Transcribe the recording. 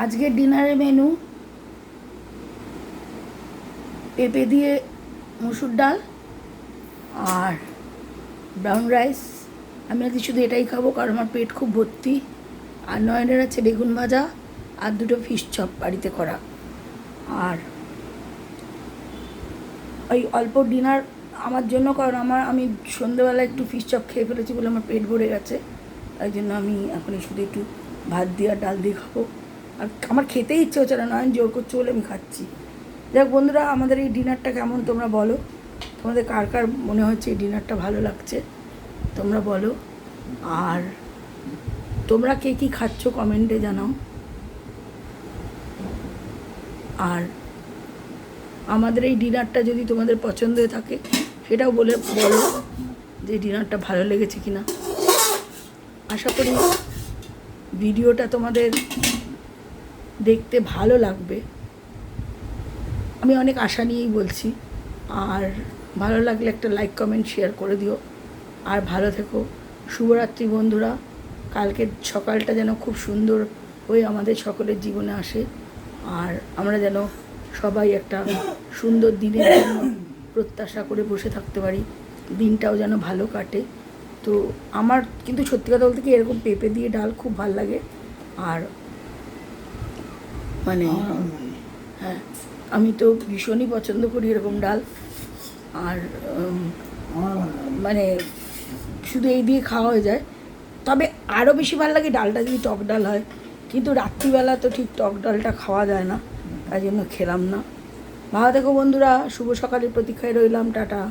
আজকের ডিনারের মেনু পেঁপে দিয়ে মসুর ডাল আর ব্রাউন রাইস। আমি আজকে শুধু এটাই খাবো কারণ আমার পেট খুব ভর্তি। আর নয়নের আছে বেগুন ভাজা আর দুটো ফিশ চপ বাড়িতে করা। আর ওই অল্প ডিনার আমার জন্য, কারণ আমি সন্ধ্যেবেলা একটু ফিশ চপ খেয়ে ফেলেছি বলে আমার পেট ভরে গেছে। তাই জন্য আমি এখন শুধু একটু ভাত দিয়ে আর ডাল দিয়ে খাবো। আর আমার খেতেই ইচ্ছে হচ্ছে না, নয়ন জোর করছে বলে আমি খাচ্ছি। যাক বন্ধুরা, আমাদের এই ডিনারটা কেমন তোমরা বলো। তোমাদের কার কার মনে হচ্ছে এই ডিনারটা ভালো লাগছে তোমরা বলো। আর তোমরা কে কী খাচ্ছ কমেন্টে জানাও। আর আমাদের এই ডিনারটা যদি তোমাদের পছন্দ হয়ে থাকে সেটাও বলো যে ডিনারটা ভালো লেগেছে কিনা। আশা করি ভিডিওটা তোমাদের দেখতে ভালো লাগবে, আমি অনেক আশা নিয়েই বলছি। আর ভালো লাগলে একটা লাইক কমেন্ট শেয়ার করে দিও। আর ভালো থেকো। শুভরাত্রি বন্ধুরা। কালকের সকালটা যেন খুব সুন্দর হয়ে আমাদের সকলের জীবনে আসে। আর আমরা যেন সবাই একটা সুন্দর দিনের জন্য প্রত্যাশা করে বসে থাকতে পারি, দিনটাও যেন ভালো কাটে। তো আমার কিন্তু সত্যি কথা বলতে কি এরকম পেঁপে দিয়ে ডাল খুব ভাল লাগে। আর মানে হ্যাঁ, আমি তো ভীষণই পছন্দ করি এরকম ডাল। আর মানে শুধু এই দিয়ে খাওয়া হয়ে যায়। তবে আরও বেশি ভালো লাগে ডালটা যদি টক ডাল হয়, কিন্তু রাত্রিবেলা তো ঠিক টক ডালটা খাওয়া যায় না, তাই জন্য খেলাম না। ভালো থেকো বন্ধুরা, শুভ সকালের প্রতীক্ষায় রইলাম, টাটা।